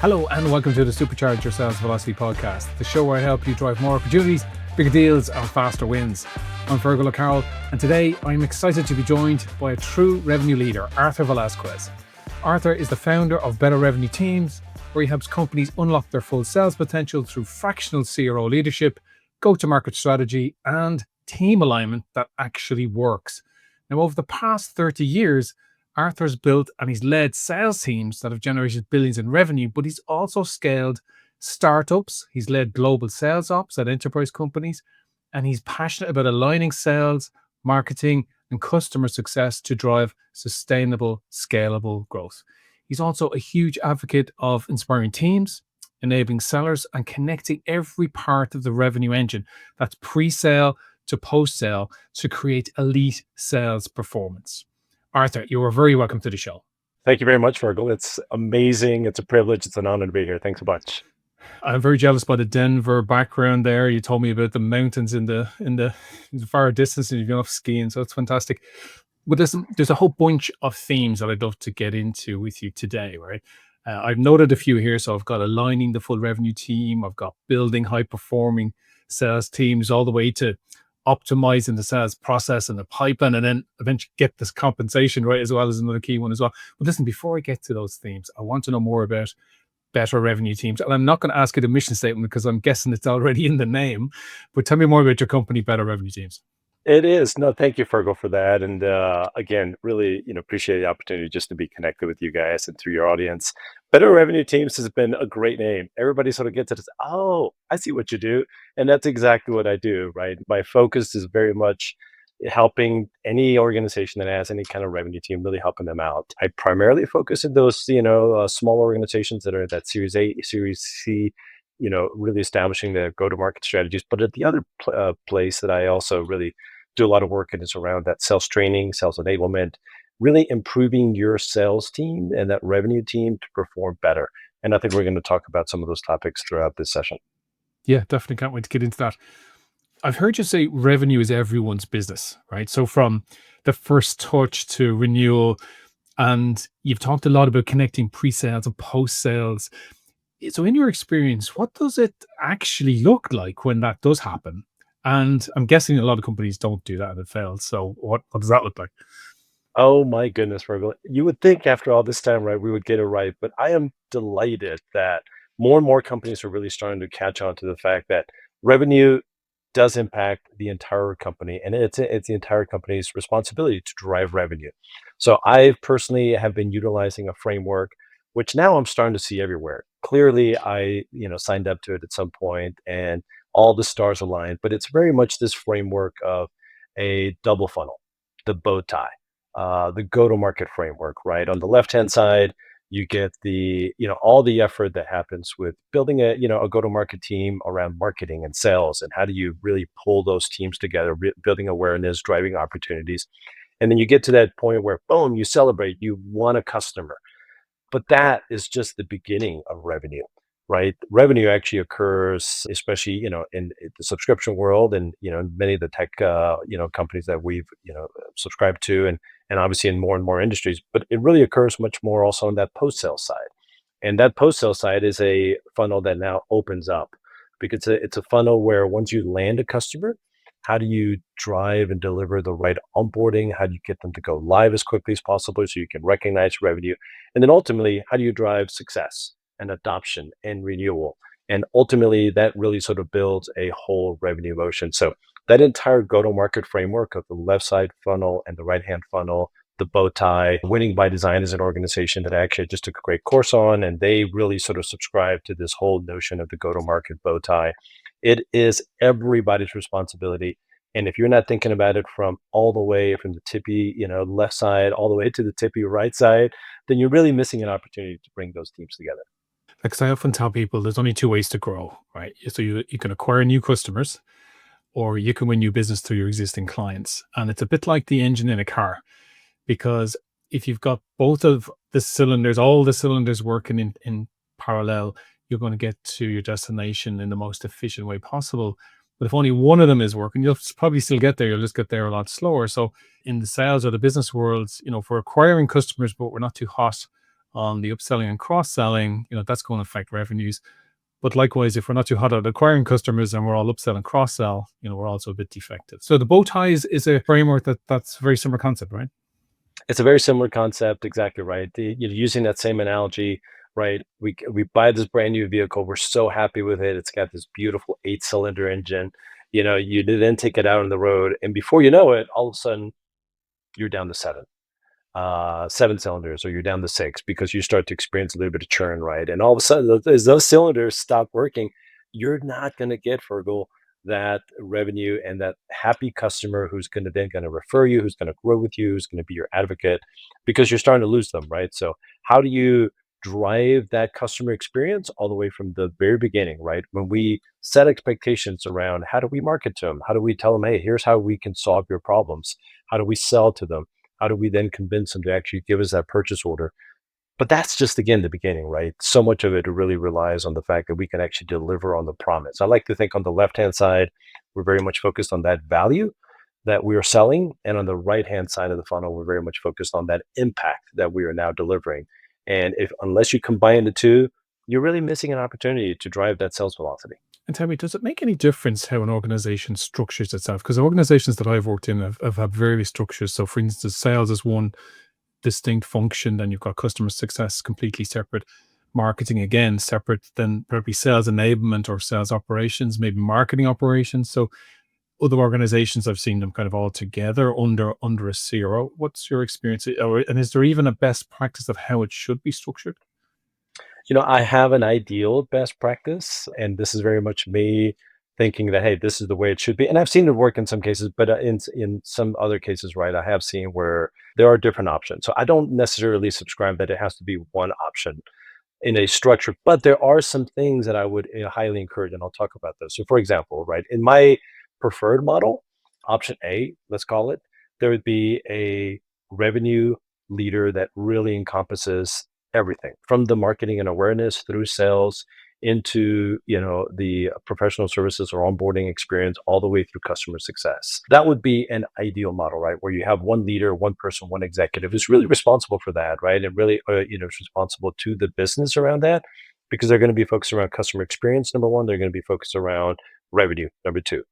Hello and welcome to the Supercharge Your Sales Velocity podcast, the show where I help you drive more opportunities, bigger deals and faster wins. I'm Fergal and today I'm excited to be joined by a true revenue leader, Arthur Velasquez. Arthur is the founder of Better Revenue Teams, where he helps companies unlock their full sales potential through fractional CRO leadership, go-to-market strategy and team alignment that actually works. Now, over the past 30 years, Arthur's built and he's led sales teams that have generated billions in revenue, but he's also scaled startups. He's led global sales ops at enterprise companies, and he's passionate about aligning sales, marketing, and customer success to drive sustainable, scalable growth. He's also a huge advocate of inspiring teams, enabling sellers, and connecting every part of the revenue engine, that's pre-sale to post-sale, to create elite sales performance. Arthur, you are very welcome to the show. Thank you very much, Fergal. It's amazing. It's a privilege. It's an honor to be here. Thanks a bunch. I'm very jealous by the Denver background there. You told me about the mountains in the far distance and you've gone off skiing, so it's fantastic. But there's a whole bunch of themes that I'd love to get into with you today, right? I've noted a few here. So I've got aligning the full revenue team. I've got building high-performing sales teams all the way to optimizing the sales process and the pipeline, and then eventually get this compensation right as well as another key one as well. But listen, before I get to those themes, I want to know more about Better Revenue Teams. And I'm not going to ask you the mission statement because I'm guessing it's already in the name, but tell me more about your company, Better Revenue Teams. It is. No, thank you, Fergal, for that. And again, really, appreciate the opportunity just to be connected with you guys and through your audience. Better Revenue Teams has been a great name. Everybody sort of gets it as, oh, I see what you do. And that's exactly what I do, right? My focus is very much helping any organization that has any kind of revenue team, really helping them out. I primarily focus in those, small organizations that are that Series A, Series C, really establishing the go-to-market strategies. But at the other place that I also really do a lot of work in is around that sales training, sales enablement, really improving your sales team and that revenue team to perform better. And I think we're going to talk about some of those topics throughout this session. Yeah, definitely can't wait to get into that. I've heard you say revenue is everyone's business, right? So from the first touch to renewal, and you've talked a lot about connecting pre-sales and post-sales. So in your experience, what does it actually look like when that does happen? And I'm guessing a lot of companies don't do that and it fails. So what does that look like? Oh my goodness, Fergal. You would think after all this time, right, we would get it right. But I am delighted that more and more companies are really starting to catch on to the fact that revenue does impact the entire company, and it's the entire company's responsibility to drive revenue. So I personally have been utilizing a framework, which now I'm starting to see everywhere. Clearly, I signed up to it at some point, and all the stars aligned. But it's very much this framework of a double funnel, the bow tie, the go-to-market framework. Right on the left-hand side, you get all the effort that happens with building a go-to-market team around marketing and sales, and how do you really pull those teams together, building awareness, driving opportunities. And then you get to that point where boom, you celebrate, you won a customer. But that is just the beginning of revenue, right? Revenue actually occurs, especially in the subscription world, and many of the tech companies that we've subscribed to, and obviously in more and more industries. But it really occurs much more also on that post-sale side, and that post-sale side is a funnel that now opens up, because it's a funnel where once you land a customer, how do you drive and deliver the right onboarding? How do you get them to go live as quickly as possible so you can recognize revenue? And then ultimately, how do you drive success and adoption and renewal? And ultimately, that really sort of builds a whole revenue motion. So that entire go-to-market framework of the left side funnel and the right-hand funnel, the bow tie, Winning by Design is an organization that I actually just took a great course on, and they really sort of subscribe to this whole notion of the go-to-market bow tie. It is everybody's responsibility. And if you're not thinking about it from all the way from the tippy, left side, all the way to the tippy right side, then you're really missing an opportunity to bring those teams together. Because I often tell people there's only two ways to grow, right? So you can acquire new customers or you can win new business through your existing clients. And it's a bit like the engine in a car, because if you've got both of the cylinders, all the cylinders working in parallel, you're going to get to your destination in the most efficient way possible. But if only one of them is working, you'll probably still get there. You'll just get there a lot slower. So in the sales or the business worlds, if we're acquiring customers, but we're not too hot on the upselling and cross-selling, that's going to affect revenues. But likewise, if we're not too hot at acquiring customers and we're all upsell and cross-sell, we're also a bit defective. So the bow ties is a framework that's a very similar concept, right? It's a very similar concept, exactly right. Using that same analogy, right? We buy this brand new vehicle. We're so happy with it. It's got this beautiful 8-cylinder engine. You then take it out on the road, and before you know it, all of a sudden you're down to seven cylinders, or you're down to six because you start to experience a little bit of churn, right? And all of a sudden, as those cylinders stop working, you're not going to get, Fergal, that revenue and that happy customer who's going to refer you, who's going to grow with you, who's going to be your advocate, because you're starting to lose them, right? So how do you drive that customer experience all the way from the very beginning, right? When we set expectations around how do we market to them? How do we tell them, hey, here's how we can solve your problems? How do we sell to them? How do we then convince them to actually give us that purchase order? But that's just, again, the beginning, right? So much of it really relies on the fact that we can actually deliver on the promise. I like to think on the left-hand side, we're very much focused on that value that we are selling. And on the right-hand side of the funnel, we're very much focused on that impact that we are now delivering. And unless you combine the two, you're really missing an opportunity to drive that sales velocity. And tell me, does it make any difference how an organization structures itself? Because organizations that I've worked in have had various structures. So, for instance, sales is one distinct function, then you've got customer success completely separate, marketing again separate, then probably sales enablement or sales operations, maybe marketing operations. So, other organizations I've seen them kind of all together under a CRO. What's your experience? And is there even a best practice of how it should be structured? I have an ideal best practice, and this is very much me thinking that, hey, this is the way it should be. And I've seen it work in some cases, but in some other cases, right, I have seen where there are different options. So I don't necessarily subscribe that it has to be one option in a structure, but there are some things that I would highly encourage, and I'll talk about those. So, for example, right, in my preferred model, option A, let's call it, there would be a revenue leader that really encompasses everything from the marketing and awareness through sales into the professional services or onboarding experience all the way through customer success. That would be an ideal model, right, where you have one leader, one person, one executive who's really responsible for that, right, and really is responsible to the business around that, because they're going to be focused around customer experience, number one. They're going to be focused around revenue, number two.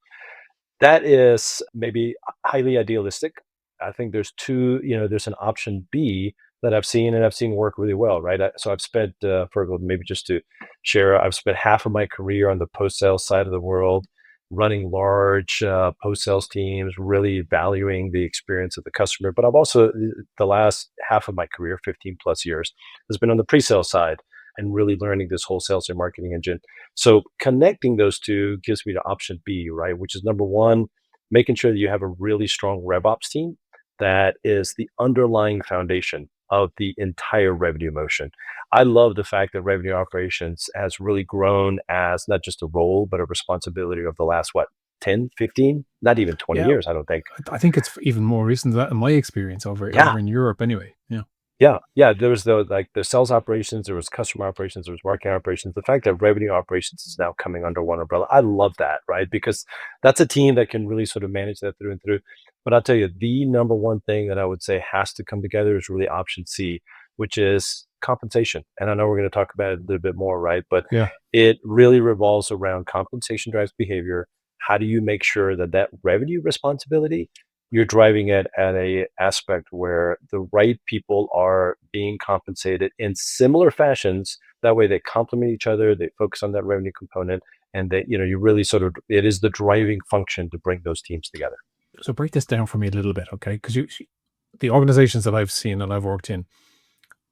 That is maybe highly idealistic. I think there's an option B that I've seen, and I've seen work really well, right? So I've spent, Fergal, maybe just to share, I've spent half of my career on the post-sales side of the world, running large post-sales teams, really valuing the experience of the customer. But I've also, the last half of my career, 15 plus years, has been on the pre-sale side and really learning this whole sales and marketing engine. So connecting those two gives me the option B, right? Which is number one, making sure that you have a really strong RevOps team that is the underlying foundation of the entire revenue motion. I love the fact that revenue operations has really grown as not just a role, but a responsibility of the last, what, 10, 15, not even 20 Yeah, years, I don't think. I think it's even more recent than that in my experience Yeah. over in Europe anyway. Yeah. Yeah. There was the sales operations, there was customer operations, there was marketing operations. The fact that revenue operations is now coming under one umbrella, I love that, right? Because that's a team that can really sort of manage that through and through. But I'll tell you, the number one thing that I would say has to come together is really option C, which is compensation. And I know we're going to talk about it a little bit more, right? But Yeah. it really revolves around compensation drives behavior. How do you make sure that that revenue responsibility, you're driving it at a aspect where the right people are being compensated in similar fashions? That way they complement each other, they focus on that revenue component, and that you really sort of, it is the driving function to bring those teams together. So break this down for me a little bit, okay? Because the organizations that I've seen and I've worked in,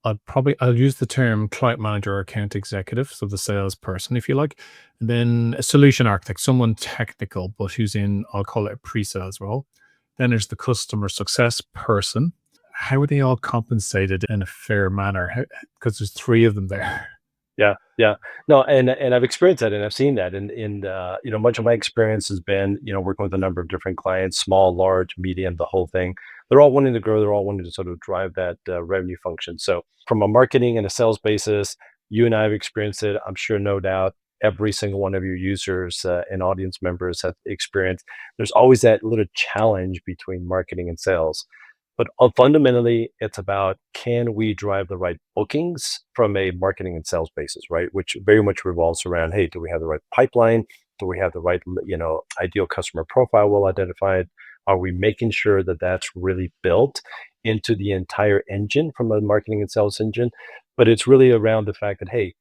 I'll use the term client manager or account executive, so the salesperson, if you like, and then a solution architect, someone technical, but who's in, I'll call it a pre-sales role. Then there's the customer success person. How are they all compensated in a fair manner? Because there's three of them there. Yeah, yeah. No, and I've experienced that, and I've seen that, and much of my experience has been, working with a number of different clients, small, large, medium, the whole thing. They're all wanting to grow. They're all wanting to sort of drive that revenue function. So from a marketing and a sales basis, you and I have experienced it. I'm sure, no doubt, every single one of your users and audience members have experienced. There's always that little challenge between marketing and sales. But fundamentally, it's about, can we drive the right bookings from a marketing and sales basis, right? Which very much revolves around, hey, do we have the right pipeline? Do we have the right, ideal customer profile well identified? Are we making sure that that's really built into the entire engine from a marketing and sales engine? But it's really around the fact that, hey,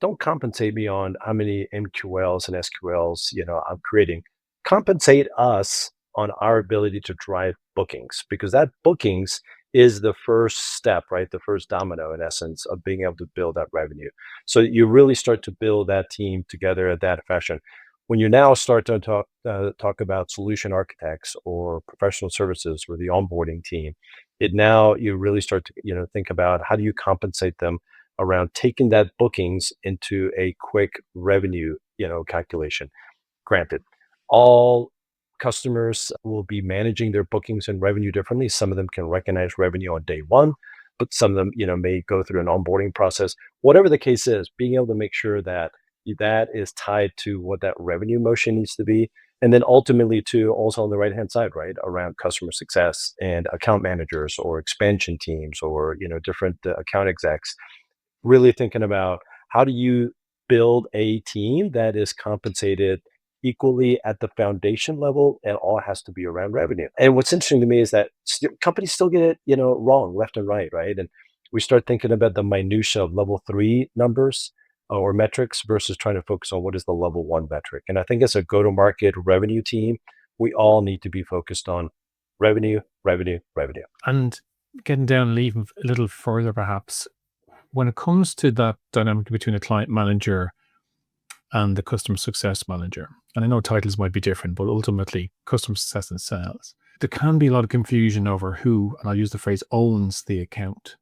don't compensate me on how many MQLs and SQLs, I'm creating. Compensate us on our ability to drive bookings, because that bookings is the first step, right? The first domino in essence of being able to build that revenue. So you really start to build that team together at that fashion. When you now start to talk about solution architects or professional services or the onboarding team, it now you really start to think about, how do you compensate them around taking that bookings into a quick revenue calculation. Granted, all customers will be managing their bookings and revenue differently. Some of them can recognize revenue on day one, but some of them, may go through an onboarding process. Whatever the case is, being able to make sure that that is tied to what that revenue motion needs to be. And then ultimately to also on the right hand side, right, around customer success and account managers or expansion teams or, different account execs, really thinking about, how do you build a team that is compensated equally at the foundation level, and all has to be around revenue. And what's interesting to me is that companies still get it, wrong left and right? And we start thinking about the minutia of level 3 numbers or metrics versus trying to focus on what is the level 1 metric. And I think as a go-to-market revenue team, we all need to be focused on revenue, revenue, revenue. And getting down and even a little further, perhaps, when it comes to that dynamic between a client manager and the customer success manager, and I know titles might be different, but ultimately customer success and sales, there can be a lot of confusion over who, and I'll use the phrase, owns the account.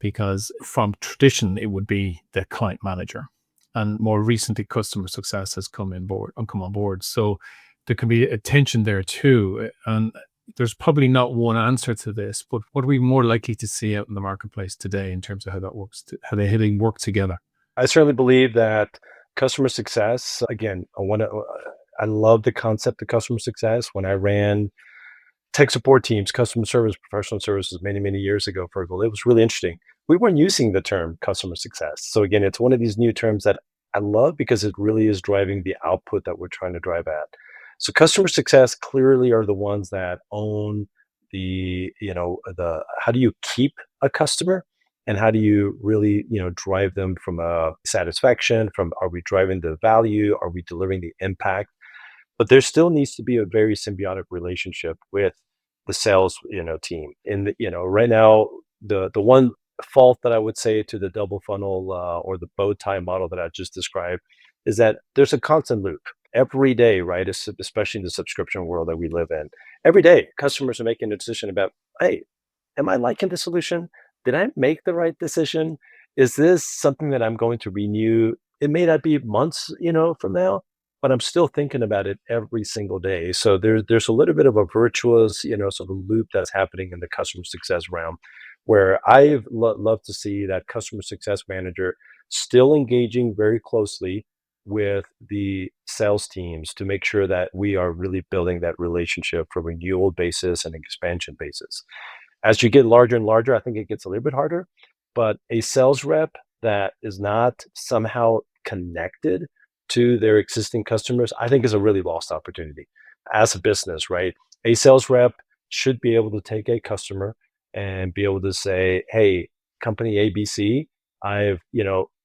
Because from tradition, it would be the client manager. And more recently, customer success has come on board. So there can be a tension there too. And there's probably not one answer to this, but what are we more likely to see out in the marketplace today in terms of how that works, how they work together? I certainly believe that customer success, again, I love the concept of customer success. When I ran tech support teams, customer service, professional services many, many years ago, Fergal, it was really interesting. We weren't using the term customer success. So again, it's one of these new terms that I love because it really is driving the output that we're trying to drive at. So customer success clearly are the ones that own the how do you keep a customer, and how do you really, drive them from a satisfaction, from, are we driving the value, are we delivering the impact? But there still needs to be a very symbiotic relationship with the sales, team. And right now, the one fault that I would say to the double funnel or the bow tie model that I just described is that there's a constant loop every day, right? Especially in the subscription world that we live in. Every day, customers are making a decision about, hey, am I liking the solution? Did I make the right decision? Is this something that I'm going to renew? It may not be months, from now, but I'm still thinking about it every single day. So there's a little bit of a virtuous, sort of loop that's happening in the customer success realm, where I've loved to see that customer success manager still engaging very closely with the sales teams to make sure that we are really building that relationship from a renewal basis and expansion basis. As you get larger and larger, I think it gets a little bit harder, but a sales rep that is not somehow connected to their existing customers, I think is a really lost opportunity. As a business, right? A sales rep should be able to take a customer and be able to say, hey, company ABC, I've,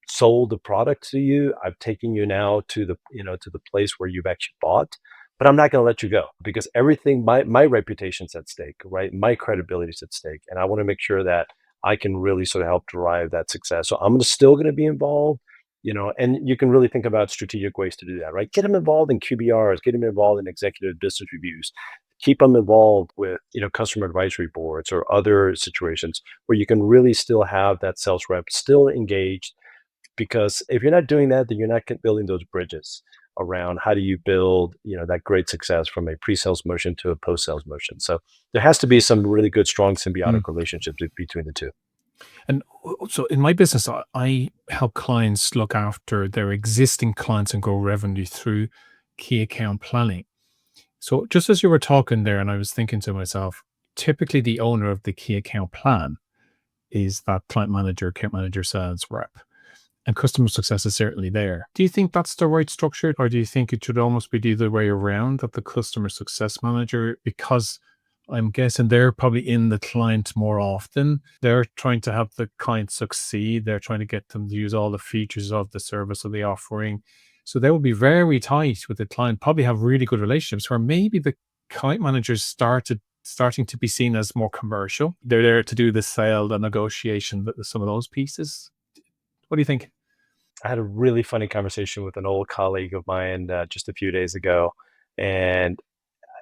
sold the product to you. I've taken you now to the place where you've actually bought, but I'm not going to let you go, because everything, my reputation's at stake, right? My credibility is at stake. And I want to make sure that I can really sort of help drive that success. So I'm still going to be involved, and you can really think about strategic ways to do that, right? Get them involved in QBRs, get them involved in executive business reviews, keep them involved with, customer advisory boards or other situations where you can really still have that sales rep still engaged. Because if you're not doing that, then you're not building those bridges around how do you build, that great success from a pre-sales motion to a post-sales motion. So there has to be some really good, strong symbiotic relationships between the two. And so in my business, I help clients look after their existing clients and grow revenue through key account planning. So just as you were talking there, and I was thinking to myself, typically the owner of the key account plan is that client manager, account manager, sales rep, and customer success is certainly there. Do you think that's the right structure, or do you think it should almost be the other way around, that the customer success manager, because I'm guessing they're probably in the client more often, they're trying to have the client succeed, they're trying to get them to use all the features of the service or the offering. So they will be very tight with the client, probably have really good relationships, where maybe the client managers starting to be seen as more commercial. They're there to do the sale, the negotiation, some of those pieces. What do you think? I had a really funny conversation with an old colleague of mine just a few days ago. And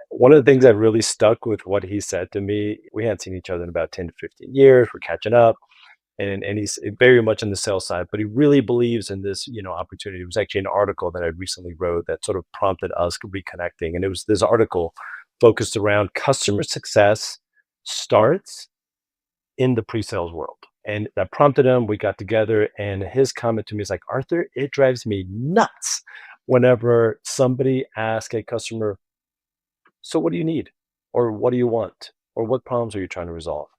one of the things that really stuck with what he said to me, we hadn't seen each other in about 10 to 15 years. We're catching up. And he's very much on the sales side, but he really believes in this, opportunity. It was actually an article that I recently wrote that sort of prompted us reconnecting. And it was this article focused around customer success starts in the pre-sales world. And that prompted him. We got together, and his comment to me is like, Arthur, it drives me nuts whenever somebody asks a customer, so what do you need? Or what do you want? Or what problems are you trying to resolve?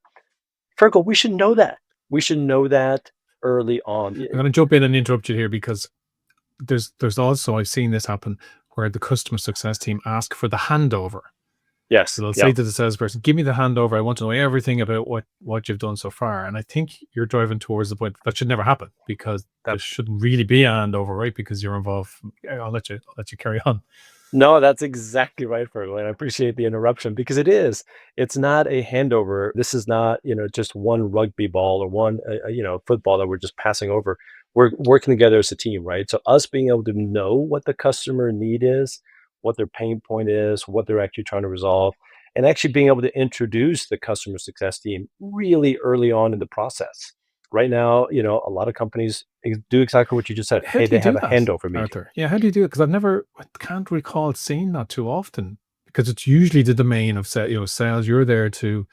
Fergal, we should know that. We should know that early on. I'm going to jump in and interrupt you here because there's also, I've seen this happen, where the customer success team ask for the handover. Yes. So they'll Yeah. say to the salesperson, "Give me the handover. I want to know everything about what you've done so far." And I think you're driving towards the point that should never happen, because there shouldn't really be a handover, right? Because you're involved. I'll let you carry on. No, that's exactly right, Fergal, and I appreciate the interruption because it is. It's not a handover. This is not, just one rugby ball or one, football that we're just passing over. We're working together as a team, right? So us being able to know what the customer need is, what their pain point is, what they're actually trying to resolve, and actually being able to introduce the customer success team really early on in the process. Right now, a lot of companies do exactly what you just said. How Hey, do you they have do a that, handover meeting. Arthur? Yeah, how do you do it? Because I can't recall seeing that too often. Because it's usually the domain of sales. You're there to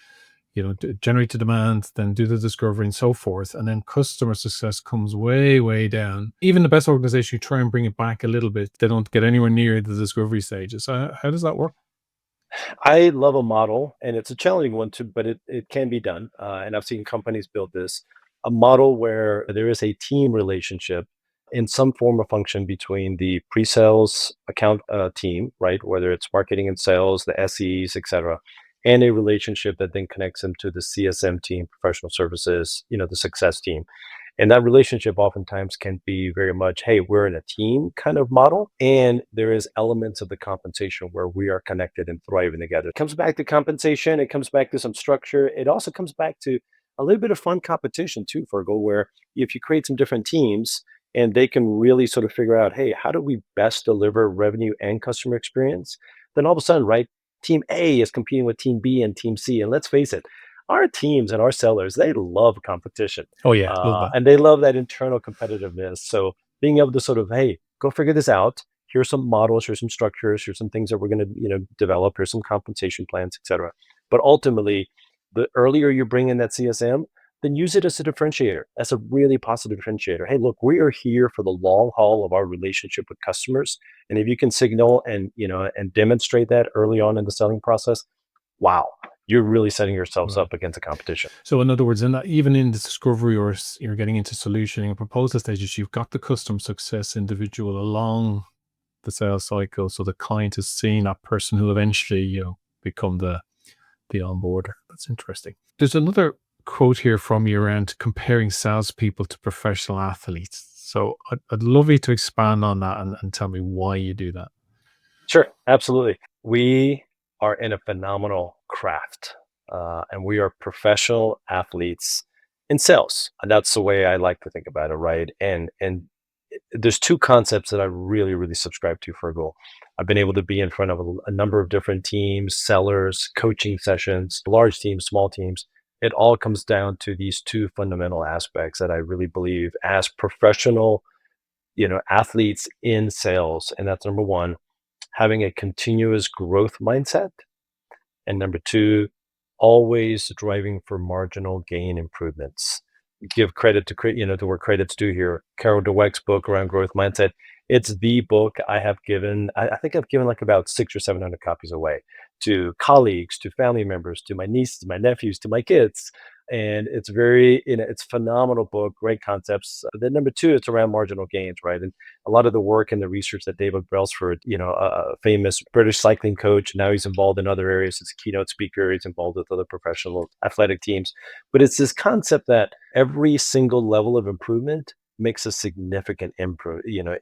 generate the demand, then do the discovery and so forth. And then customer success comes way, way down. Even the best organization, you try and bring it back a little bit, they don't get anywhere near the discovery stages. So how does that work? I love a model, and it's a challenging one too, but it can be done. And I've seen companies build this a model where there is a team relationship in some form or function between the pre-sales account team, right? Whether it's marketing and sales, the SEs, et cetera, and a relationship that then connects them to the CSM team, professional services, the success team. And that relationship oftentimes can be very much, hey, we're in a team kind of model. And there is elements of the compensation where we are connected and thriving together. It comes back to compensation. It comes back to some structure. It also comes back to a little bit of fun competition too, Fergal, where if you create some different teams and they can really sort of figure out, hey, how do we best deliver revenue and customer experience? Then all of a sudden, right, team A is competing with team B and team C. And let's face it, our teams and our sellers, they love competition. Oh yeah, love that. And they love that internal competitiveness. So being able to sort of, hey, go figure this out. Here's some models, here's some structures, here's some things that we're going to, develop. Here's some compensation plans, et cetera. But ultimately, the earlier you bring in that CSM, then use it as a differentiator. That's a really positive differentiator. Hey, look, we are here for the long haul of our relationship with customers. And if you can signal and demonstrate that early on in the selling process, wow, you're really setting yourselves Right. up against the competition. So in other words, even in the discovery, or you're getting into solutioning and proposal stages, you've got the customer success individual along the sales cycle. So the client is seeing that person who eventually, become the onboarder. That's interesting. There's another quote here from you around comparing salespeople to professional athletes. So I'd love you to expand on that and tell me why you do that. Sure, absolutely. We are in a phenomenal craft, and we are professional athletes in sales, and that's the way I like to think about it, right? And there's two concepts that I really, really subscribe to for a goal. I've been able to be in front of a number of different teams, sellers, coaching sessions, large teams, small teams. It all comes down to these two fundamental aspects that I really believe as professional, athletes in sales, and that's number one, having a continuous growth mindset. And number two, always driving for marginal gain improvements. Give credit to where credit's due here. Carol Dweck's book around growth mindset. It's the book I have given. I think I've given like about 600 or 700 copies away. to colleagues, to family members, to my nieces, my nephews, to my kids. And it's very, it's a phenomenal book, great concepts. Then number two, it's around marginal gains, right? And a lot of the work and the research that David Brailsford, a famous British cycling coach, now he's involved in other areas as a keynote speaker, he's involved with other professional athletic teams. But it's this concept that every single level of improvement makes a significant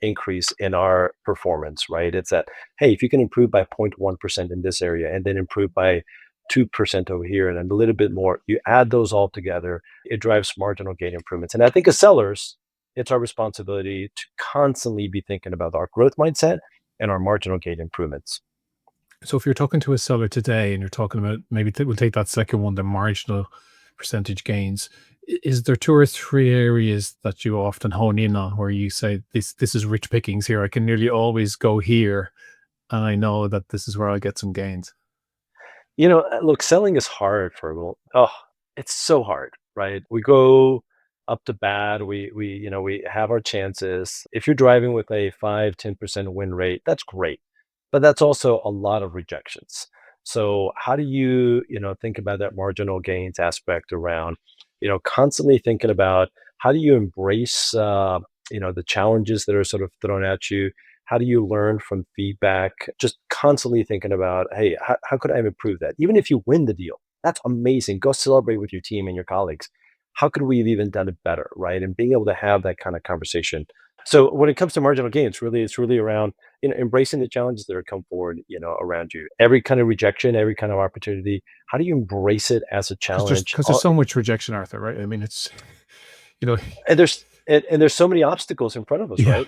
increase in our performance, right? It's that, hey, if you can improve by 0.1% in this area and then improve by 2% over here and a little bit more, you add those all together, it drives marginal gain improvements. And I think as sellers, it's our responsibility to constantly be thinking about our growth mindset and our marginal gain improvements. So if you're talking to a seller today and you're talking about maybe we'll take that second one, the marginal percentage gains. Is there two or three areas that you often hone in on where you say this is rich pickings here? I can nearly always go here, and I know that this is where I'll get some gains. Look, selling is hard, Fergal. Oh, it's so hard, right? We go up to bat, we have our chances. If you're driving with a 5-10% win rate, that's great. But that's also a lot of rejections. So how do you think about that marginal gains aspect around, constantly thinking about how do you embrace, the challenges that are sort of thrown at you? How do you learn from feedback? Just constantly thinking about, hey, how could I improve that? Even if you win the deal, that's amazing. Go celebrate with your team and your colleagues. How could we have even done it better, right? And being able to have that kind of conversation. So when it comes to marginal gains, really, it's really around embracing the challenges that are come forward, around you. Every kind of rejection, every kind of opportunity. How do you embrace it as a Because there's challenge? because there's so much rejection, Arthur. Right? I mean, it's you know, And there's so many obstacles in front of us, yeah, right?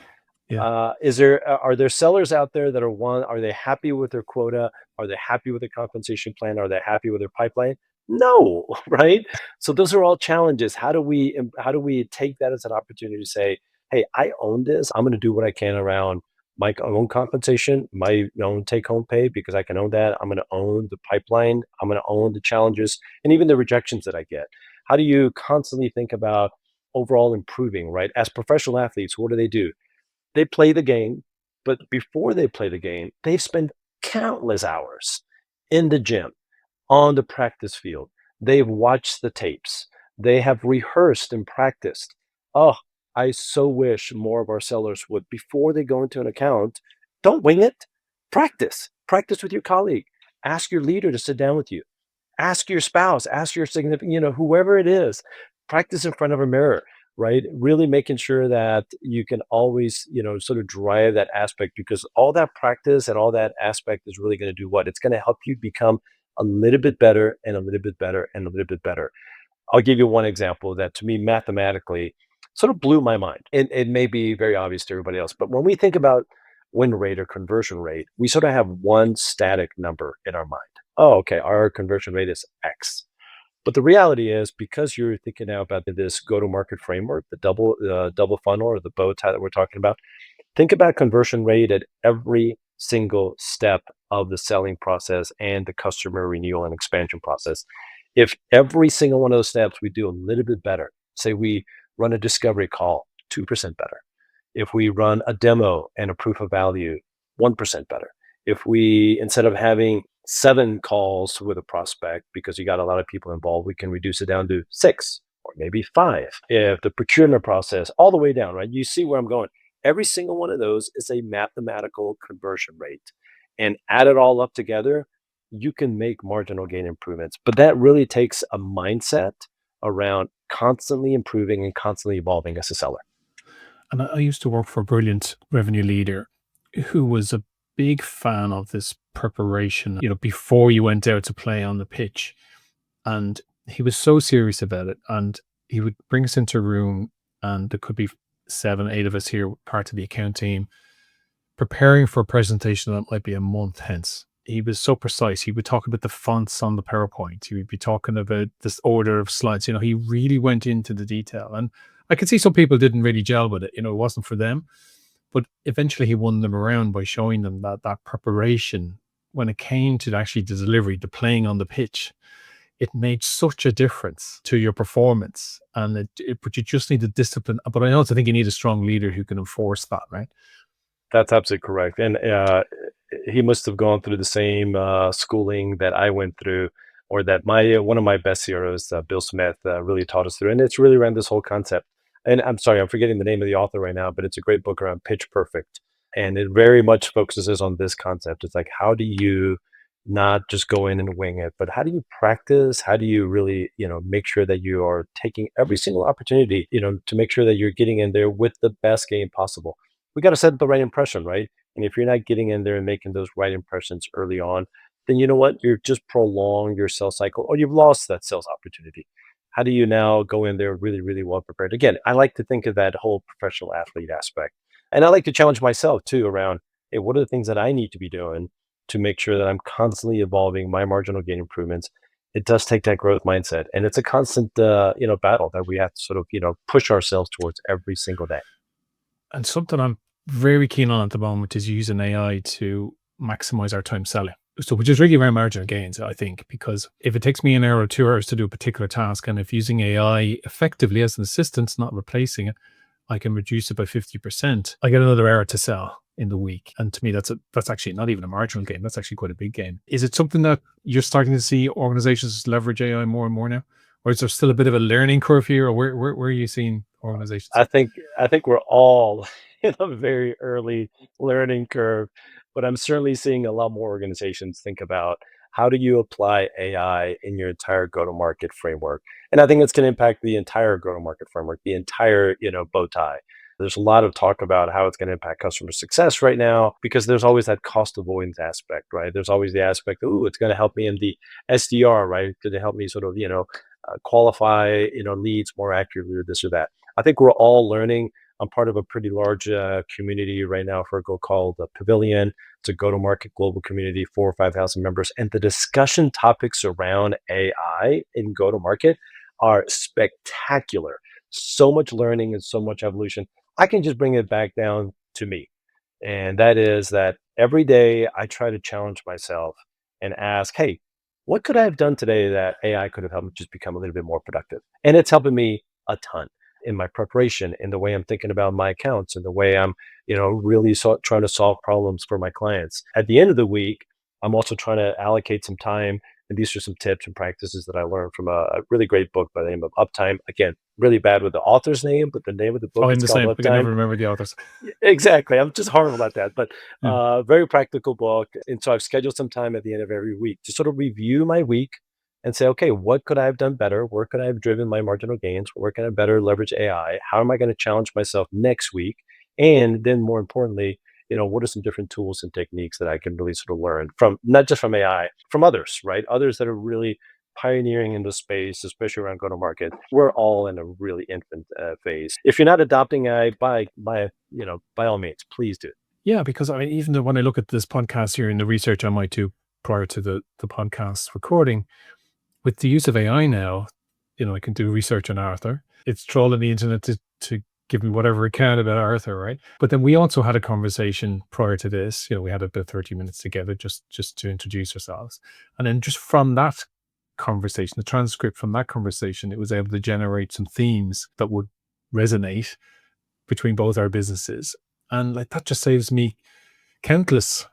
yeah. Are there sellers out there that are they happy with their quota? Are they happy with their compensation plan? Are they happy with their pipeline? No, right? So those are all challenges. How do we take that as an opportunity to say, hey, I own this. I'm going to do what I can around my own compensation, my own take home pay, because I can own that. I'm going to own the pipeline. I'm going to own the challenges and even the rejections that I get. How do you constantly think about overall improving, right? As professional athletes, what do? They play the game, but before they play the game, they spend countless hours in the gym, on the practice field. They've watched the tapes. They have rehearsed and practiced. Oh, I so wish more of our sellers would, before they go into an account, don't wing it. Practice. Practice with your colleague. Ask your leader to sit down with you. Ask your spouse, ask your significant, whoever it is, practice in front of a mirror, right? Really making sure that you can always, sort of drive that aspect, because all that practice and all that aspect is really going to do what? It's going to help you become a little bit better and a little bit better and a little bit better. I'll give you one example that to me mathematically sort of blew my mind. And it may be very obvious to everybody else, but when we think about win rate or conversion rate, we sort of have one static number in our mind. Oh, okay, our conversion rate is X. But the reality is, because you're thinking now about this go-to-market framework, the double funnel or the bow tie that we're talking about, think about conversion rate at every single step of the selling process and the customer renewal and expansion process. If every single one of those steps we do a little bit better, say we run a discovery call, 2% better. If we run a demo and a proof of value, 1% better. If we, instead of having 7 calls with a prospect because you got a lot of people involved, we can reduce it down to 6 or maybe 5. If the procurement process, all the way down, right? You see where I'm going. Every single one of those is a mathematical conversion rate. And add it all up together, you can make marginal gain improvements. But that really takes a mindset around constantly improving and constantly evolving as a seller. And I used to work for a brilliant revenue leader who was a big fan of this preparation, before you went out to play on the pitch. And he was so serious about it. And he would bring us into a room, and there could be 7, 8 of us here, part of the account team, preparing for a presentation that might be a month hence. He was so precise. He would talk about the fonts on the PowerPoint. He would be talking about this order of slides. He really went into the detail. And I could see some people didn't really gel with it. It wasn't for them. But eventually he won them around by showing them that preparation when it came to actually the delivery, the playing on the pitch. It made such a difference to your performance. And but you just need the discipline. But I also think you need a strong leader who can enforce that, right? That's absolutely correct. And he must have gone through the same schooling that I went through, or that my one of my best heroes, Bill Smith, really taught us through. And it's really around this whole concept. And I'm sorry, I'm forgetting the name of the author right now, but it's a great book around pitch perfect, and it very much focuses on this concept. It's like, how do you not just go in and wing it, but how do you practice? How do you really, make sure that you are taking every single opportunity, to make sure that you're getting in there with the best game possible. We got to set the right impression, right? And if you're not getting in there and making those right impressions early on, then you know what? You're just prolonged your sales cycle, or you've lost that sales opportunity. How do you now go in there really, really well prepared? Again, I like to think of that whole professional athlete aspect. And I like to challenge myself too around, hey, what are the things that I need to be doing to make sure that I'm constantly evolving my marginal gain improvements? It does take that growth mindset, and it's a constant, battle that we have to sort of, push ourselves towards every single day. And something I'm very keen on at the moment is using AI to maximize our time selling. So, which is really around marginal gains, I think, because if it takes me an hour or 2 hours to do a particular task, and if using AI effectively as an assistant, not replacing it, I can reduce it by 50%, I get another hour to sell in the week. And to me, that's actually not even a marginal gain. That's actually quite a big gain. Is it something that you're starting to see organizations leverage AI more and more now? Or is there still a bit of a learning curve here? Or where are you seeing organizations? I think we're all in a very early learning curve, but I'm certainly seeing a lot more organizations think about, how do you apply AI in your entire go-to-market framework? And I think it's going to impact the entire go-to-market framework, the entire, bow tie. There's a lot of talk about how it's going to impact customer success right now, because there's always that cost avoidance aspect, right? There's always the aspect of, ooh, it's going to help me in the SDR, right? It's going to help me sort of, qualify, leads more accurately, or this or that. I think we're all learning. I'm part of a pretty large community right now for Fergal called the Pavilion. It's a go-to-market global community, 4 or 5 thousand members, and the discussion topics around AI in go-to-market are spectacular. So much learning and so much evolution. I can just bring it back down to me, and that is that every day I try to challenge myself and ask, hey, what could I have done today that AI could have helped me just become a little bit more productive? And it's helping me a ton in my preparation, in the way I'm thinking about my accounts, and the way I'm, really trying to solve problems for my clients. At the end of the week, I'm also trying to allocate some time. And these are some tips and practices that I learned from a really great book by the name of Uptime. Again, really bad with the author's name, but the name of the book, Oh, I'm it's the called same. I can Uptime. never remember the authors. Exactly. I'm just horrible at that, but Yeah. very practical book. And so I've scheduled some time at the end of every week to sort of review my week and say, okay, what could I have done better? Where could I have driven my marginal gains? Where can I better leverage AI? How am I going to challenge myself next week? And then more importantly, what are some different tools and techniques that I can really sort of learn from, not just from AI, from others, right? Others that are really pioneering in the space, especially around go to market. We're all in a really infant phase. If you're not adopting AI, by all means, please do. Yeah, because I mean, even when I look at this podcast here and the research I might do prior to the podcast recording, with the use of AI now, I can do research on Arthur. It's trolling the internet to give me whatever it can about Arthur, right? But then we also had a conversation prior to this. We had about 30 minutes together just to introduce ourselves. And then just from that conversation, the transcript from that conversation, it was able to generate some themes that would resonate between both our businesses. And like that just saves me countless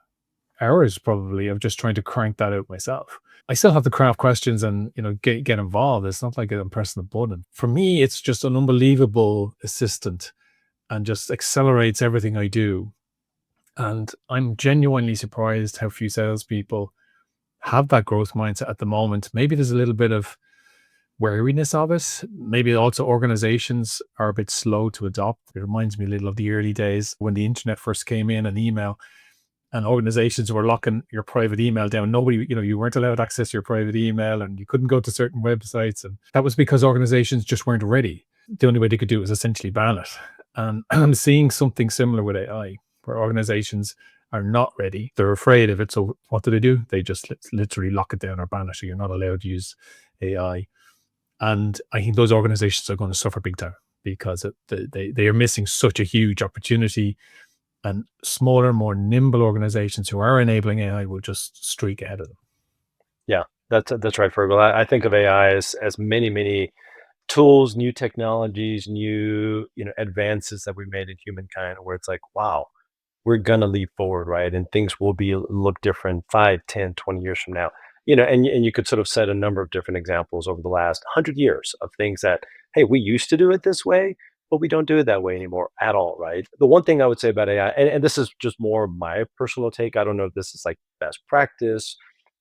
hours probably of just trying to crank that out myself. I still have to craft questions and get involved. It's not like I'm pressing a button. For me, it's just an unbelievable assistant and just accelerates everything I do. And I'm genuinely surprised how few salespeople have that growth mindset at the moment. Maybe there's a little bit of wariness of it. Maybe also organizations are a bit slow to adopt. It reminds me a little of the early days when the internet first came in and email, and organizations were locking your private email down. Nobody, you weren't allowed access to your private email, and you couldn't go to certain websites. And that was because organizations just weren't ready. The only way they could do it was essentially ban it. And I'm seeing something similar with AI, where organizations are not ready. They're afraid of it. So what do? They just literally lock it down or ban it. So you're not allowed to use AI. And I think those organizations are going to suffer big time because they are missing such a huge opportunity, and smaller, more nimble organizations who are enabling AI will just streak ahead of them. Yeah, that's right, Fergal. I think of AI as many, many tools, new technologies, new, advances that we made in humankind, where it's like, wow, we're going to leap forward, right? And things will be look different 5, 10, 20 years from now. And you could sort of set a number of different examples over the last 100 years of things that, hey, we used to do it this way, but we don't do it that way anymore at all, right? The one thing I would say about AI, and this is just more my personal take, I don't know if this is like best practice,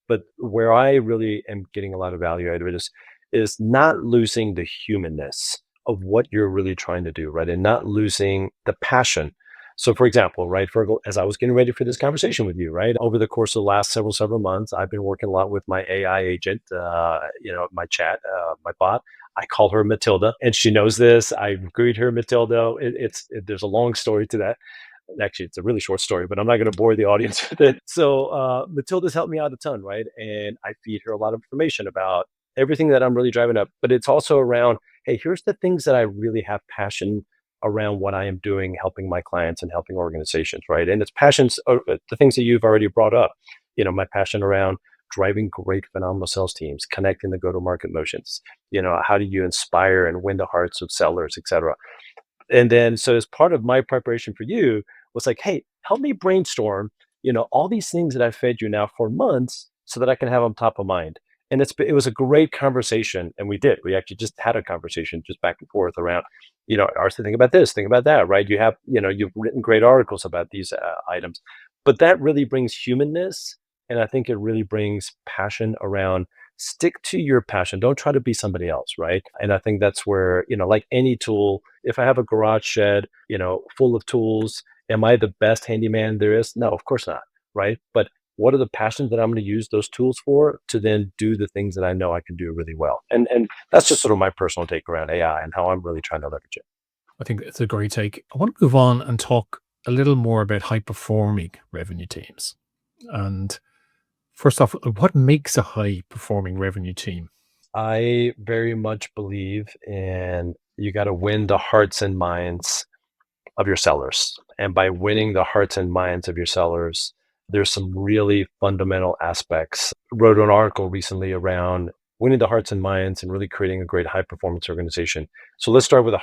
but where I really am getting a lot of value out of it is not losing the humanness of what you're really trying to do, right? And not losing the passion. So, for example, right, Fergal, as I was getting ready for this conversation with you, right, over the course of the last several months, I've been working a lot with my AI agent, my chat, my bot. I call her Matilda, and she knows this. I greet her Matilda. There's a long story to that. Actually, it's a really short story, but I'm not going to bore the audience with it. So Matilda's helped me out a ton, right? And I feed her a lot of information about everything that I'm really driving up. But it's also around, hey, here's the things that I really have passion around what I am doing, helping my clients and helping organizations, right? And it's passions, the things that you've already brought up. My passion around driving great, phenomenal sales teams, connecting the go-to-market motions. How do you inspire and win the hearts of sellers, et cetera? And then, so as part of my preparation for you was like, hey, help me brainstorm, all these things that I've fed you now for months so that I can have them top of mind. And it was a great conversation. And we actually just had a conversation just back and forth around, Arthur, think about this, think about that, right? You've written great articles about these items, but that really brings humanness. And I think it really brings passion around stick to your passion. Don't try to be somebody else, right? And I think that's where, like any tool, if I have a garage shed, full of tools, am I the best handyman there is? No, of course not, right? But what are the passions that I'm going to use those tools for to then do the things that I know I can do really well? And that's just sort of my personal take around AI and how I'm really trying to leverage it. I think it's a great take. I want to move on and talk a little more about high performing revenue teams. And first off, what makes a high performing revenue team? I very much believe in you got to win the hearts and minds of your sellers. And by winning the hearts and minds of your sellers, there's some really fundamental aspects. Wrote an article recently around winning the hearts and minds and really creating a great high performance organization. So let's start with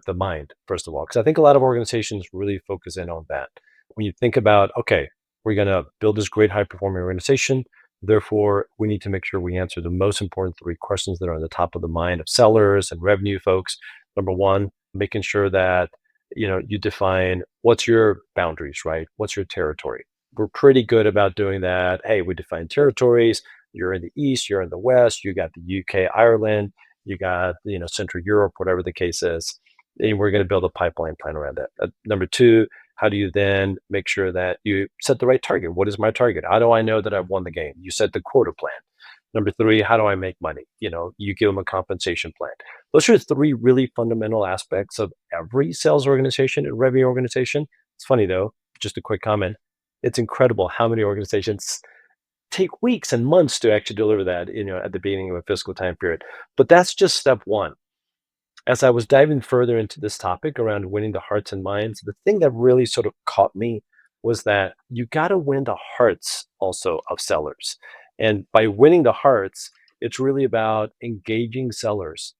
the mind first of all, because I think a lot of organizations really focus in on that. When you think about, okay, we're going to build this great high performing organization. Therefore, we need to make sure we answer the most important three questions that are on the top of the mind of sellers and revenue folks. Number one, making sure that you define what's your boundaries, right? What's your territory? We're pretty good about doing that. Hey, we define territories. You're in the East, you're in the West, you got the UK, Ireland, you got, Central Europe, whatever the case is. And we're going to build a pipeline plan around that. Number two, how do you then make sure that you set the right target? What is my target? How do I know that I've won the game? You set the quota plan. Number three, how do I make money? You give them a compensation plan. Those are three really fundamental aspects of every sales organization and revenue organization. It's funny though, just a quick comment. It's incredible how many organizations take weeks and months to actually deliver that, at the beginning of a fiscal time period. But that's just step one. As I was diving further into this topic around winning the hearts and minds, the thing that really sort of caught me was that you got to win the hearts also of sellers. And by winning the hearts, it's really about engaging sellers.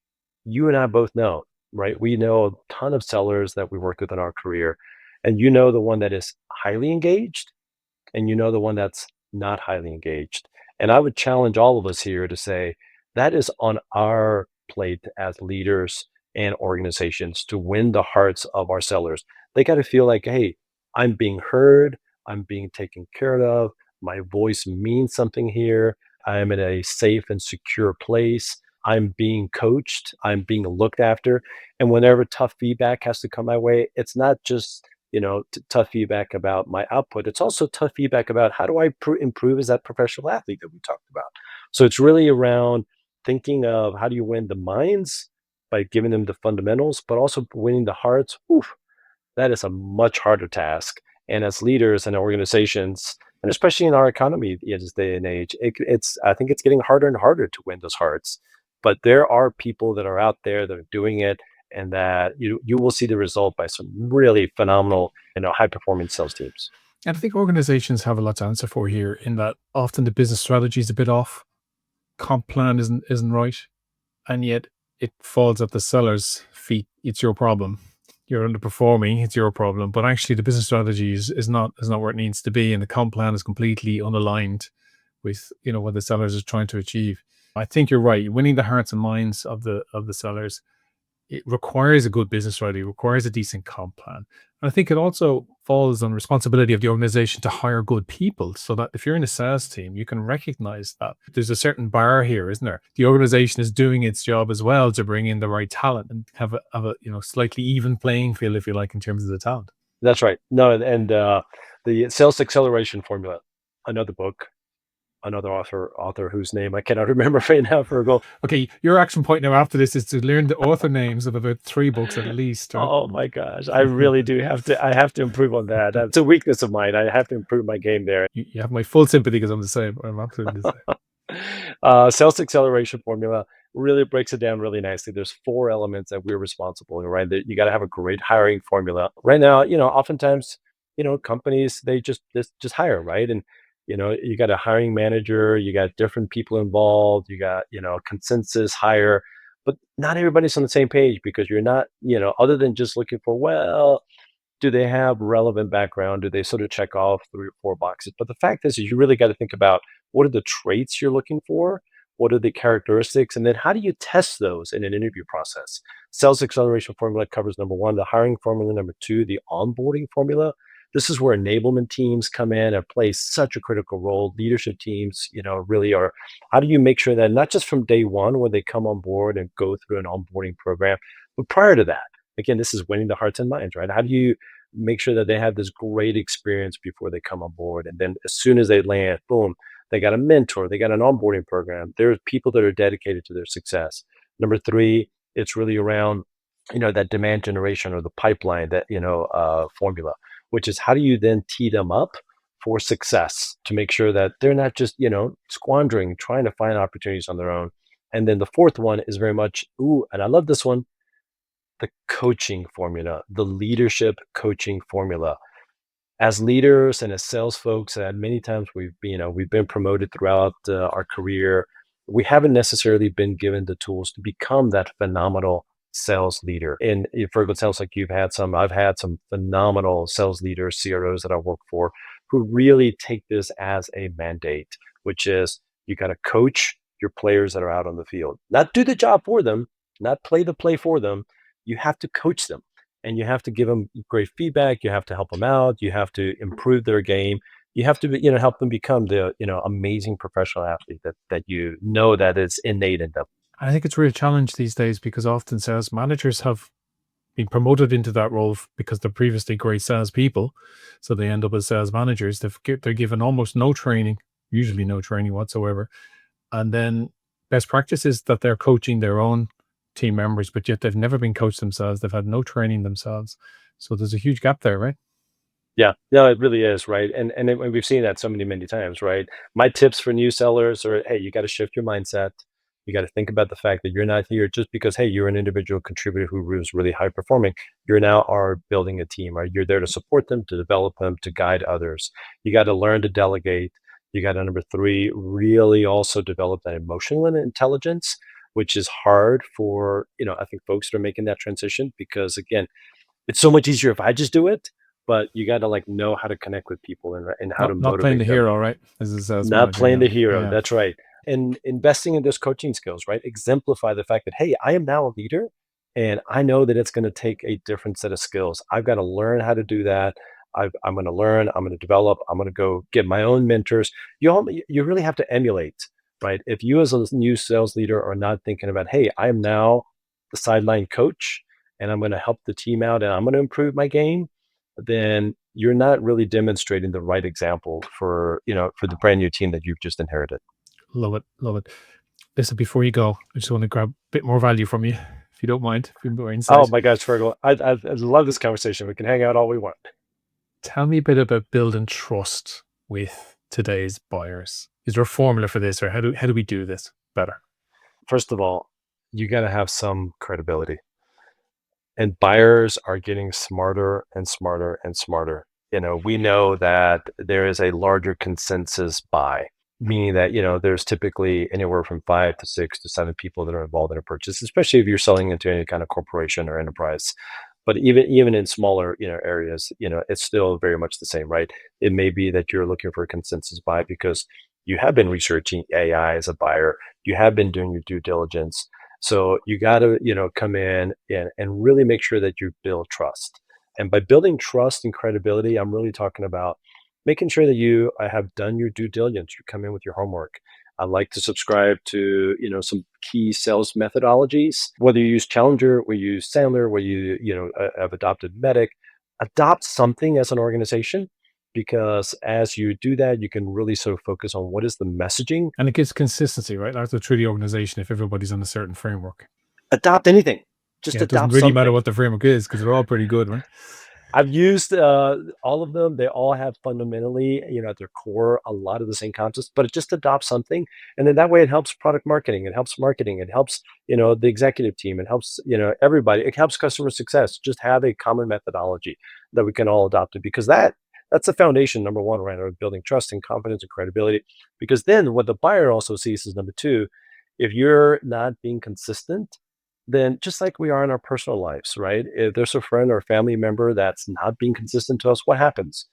You and I both know, right? We know a ton of sellers that we work with in our career, and the one that is highly engaged and the one that's not highly engaged. And I would challenge all of us here to say that is on our plate as leaders and organizations to win the hearts of our sellers. They got to feel like, hey, I'm being heard, I'm being taken care of, my voice means something here, I'm in a safe and secure place, I'm being coached, I'm being looked after. And whenever tough feedback has to come my way, it's not just tough feedback about my output. It's also tough feedback about how do I improve as that professional athlete that we talked about. So it's really around thinking of how do you win the minds by giving them the fundamentals, but also winning the hearts. Oof, that is a much harder task. And as leaders and organizations, and especially in our economy in this day and age, I think it's getting harder and harder to win those hearts. But there are people that are out there that are doing it, and that you will see the result by some really phenomenal, high performing sales teams. And I think organizations have a lot to answer for here in that often the business strategy is a bit off, comp plan isn't right, and yet it falls at the seller's feet. It's your problem. you're underperforming, it's your problem. But actually, the business strategy is not where it needs to be, and the comp plan is completely unaligned with what the sellers is trying to achieve. I think you're right. Winning the hearts and minds of the sellers, it requires a good business strategy, it requires a decent comp plan. And I think it also falls on responsibility of the organization to hire good people so that if you're in a sales team, you can recognize that there's a certain bar here, isn't there? The organization is doing its job as well to bring in the right talent and have a slightly even playing field, if you like, in terms of the talent. That's right. No, and the sales acceleration formula, another book, another author whose name I cannot remember right now, Fergal. Okay, your action point now after this is to learn the author names of about 3 books at least, right? Oh my gosh, I really do have to. I have to improve on that. That's a weakness of mine. I have to improve my game there. You have my full sympathy because I'm the same. I'm absolutely the same. Sales acceleration formula really breaks it down really nicely. There's four elements that we're responsible, right? That you got to have a great hiring formula. Right now, oftentimes, companies they just hire, right? And you got a hiring manager, you got different people involved, you got consensus hire, but not everybody's on the same page because you're not, other than just looking for do they have relevant background? Do they sort of check off 3 or 4 boxes? But the fact is you really got to think about what are the traits you're looking for? What are the characteristics? And then how do you test those in an interview process? Sales acceleration formula covers number one, the hiring formula, number two, the onboarding formula. This is where enablement teams come in and play such a critical role. Leadership teams, really are. How do you make sure that not just from day one when they come on board and go through an onboarding program, but prior to that? Again, this is winning the hearts and minds, right? How do you make sure that they have this great experience before they come on board? And then as soon as they land, boom, they got a mentor, they got an onboarding program. There's people that are dedicated to their success. Number three, it's really around, that demand generation or the pipeline that, formula, which is how do you then tee them up for success to make sure that they're not just, squandering, trying to find opportunities on their own. And then the fourth one is very much, ooh, and I love this one, the coaching formula, the leadership coaching formula. As leaders and as sales folks, many times we've been promoted throughout our career. We haven't necessarily been given the tools to become that phenomenal sales leader. And for it sounds like I've had some phenomenal sales leaders, CROs that I work for, who really take this as a mandate, which is you got to coach your players that are out on the field, not do the job for them, not play the play for them. You have to coach them and you have to give them great feedback. You have to help them out. You have to improve their game. You have to, help them become the, amazing professional athlete that that is innate in them. I think it's a real challenge these days because often sales managers have been promoted into that role because they're previously great salespeople. So they end up as sales managers. They're given almost no training, usually no training whatsoever. And then best practice is that they're coaching their own team members, but yet they've never been coached themselves. They've had no training themselves. So there's a huge gap there, right? Yeah, no, it really is, right? And we've seen that so many times, right? My tips for new sellers are, hey, you got to shift your mindset. You got to think about the fact that you're not here just because, hey, you're an individual contributor who is really high performing. You're now are building a team, right? You're there to support them, to develop them, to guide others. You got to learn to delegate. You got to, number three, really also develop that emotional intelligence, which is hard for, I think folks that are making that transition because again, it's so much easier if I just do it, but you got to like know how to connect with people and how to Not playing the motivate them. hero, right? As a sales Not manager, playing yeah. the hero. Yeah. That's right. And investing in those coaching skills, right? Exemplify the fact that, hey, I am now a leader and I know that it's going to take a different set of skills. I've got to learn how to do that. I'm going to learn, I'm going to develop, I'm going to go get my own mentors. You really have to emulate, right? If you as a new sales leader are not thinking about, hey, I am now the sideline coach and I'm going to help the team out and I'm going to improve my game, then you're not really demonstrating the right example for the brand new team that you've just inherited. Love it. Love it. Listen, before you go, I just want to grab a bit more value from you, if you don't mind, a bit more Oh insight. my gosh, Fergal, I love this conversation. We can hang out all we want. Tell me a bit about building trust with today's buyers. Is there a formula for this, or how do we do this better? First of all, you got to have some credibility. And buyers are getting smarter and smarter and smarter. We know that there is a larger consensus buy, meaning that, there's typically anywhere from 5 to 6 to 7 people that are involved in a purchase, especially if you're selling into any kind of corporation or enterprise. But even in smaller, areas, it's still very much the same, right? It may be that you're looking for a consensus buy because you have been researching AI as a buyer, you have been doing your due diligence. So you got to, come in and really make sure that you build trust. And by building trust and credibility, I'm really talking about making sure that you have done your due diligence. You come in with your homework. I like to subscribe to, some key sales methodologies. Whether you use Challenger, or you use Sandler, whether have adopted Medic, adopt something as an organization, because as you do that, you can really sort of focus on what is the messaging. And it gives consistency, right, Arthur, through the organization if everybody's on a certain framework. Adopt anything. Just Yeah, it doesn't adopt really matter something. what the framework is because they're all pretty good, right? I've used all of them. They all have fundamentally, at their core, a lot of the same concepts, but it just adopts something. And then that way it helps product marketing. It helps marketing. It helps, the executive team. It helps, everybody. It helps customer success. Just have a common methodology that we can all adopt it, because that's the foundation, number one, right? Of building trust and confidence and credibility. Because then what the buyer also sees is number two, if you're not being consistent, then just like we are in our personal lives, right? If there's a friend or family member that's not being consistent to us, what happens?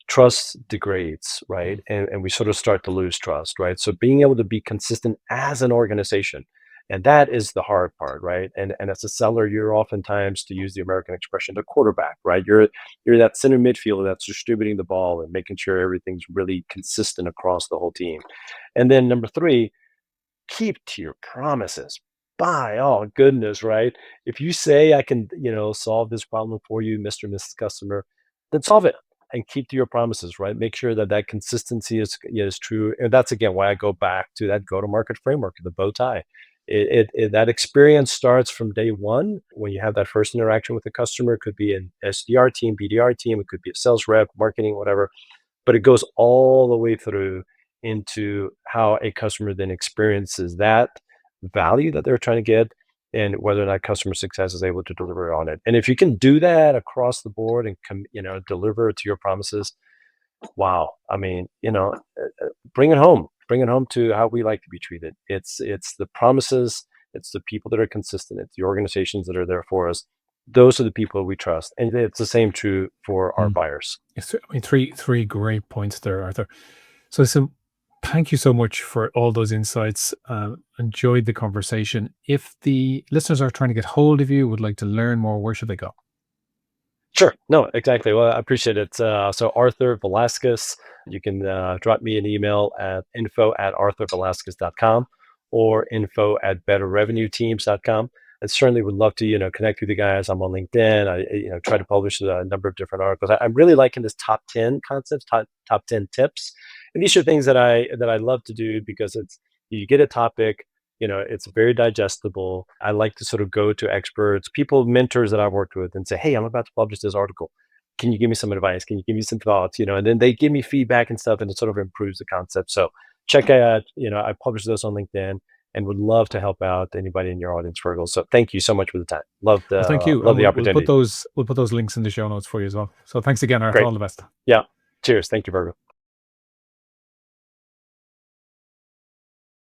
Trust degrades, right? And we sort of start to lose trust, right? So being able to be consistent as an organization, and that is the hard part, right? And as a seller, you're oftentimes, to use the American expression, the quarterback, right? You're that center midfielder that's distributing the ball and making sure everything's really consistent across the whole team. And then number three, keep to your promises. By all goodness, right? If you say I can, solve this problem for you, Mr. and Mrs. Customer, then solve it and keep to your promises, right? Make sure that that consistency is true. And that's again why I go back to that go-to-market framework, the bow tie. That experience starts from day one when you have that first interaction with the customer. It could be an SDR team, BDR team, it could be a sales rep, marketing, whatever, but it goes all the way through into how a customer then experiences that value that they're trying to get, and whether or not customer success is able to deliver on it. And if you can do that across the board and deliver to your promises, wow. I mean, bring it home to how we like to be treated. It's the promises, it's the people that are consistent, it's the organizations that are there for us. Those are the people we trust, and it's the same true for our Mm. buyers. I mean, three great points there, Arthur. So thank you so much for all those insights. Enjoyed the conversation. If the listeners are trying to get hold of you, would like to learn more, where should they go? Sure. No, exactly. Well, I appreciate it. So Arthur Velasquez, you can drop me an email at info@arthurvelasquez.com or info@betterrevenueteams.com. And certainly would love to, connect with you guys. I'm on LinkedIn. I, try to publish a number of different articles. I'm really liking this top 10 concepts, top 10 tips. And these are things that I love to do because you get a topic, it's very digestible. I like to sort of go to experts, people, mentors that I've worked with, and say, hey, I'm about to publish this article. Can you give me some advice? Can you give me some thoughts? And then they give me feedback and stuff, and it sort of improves the concept. So check out, I publish those on LinkedIn and would love to help out anybody in your audience, Fergal. So thank you so much for the time. Well, thank you, Love and the we'll put opportunity. those links in the show notes for you as well. So thanks again, Arthur. Great. All the best. Yeah. Cheers. Thank you, Fergal.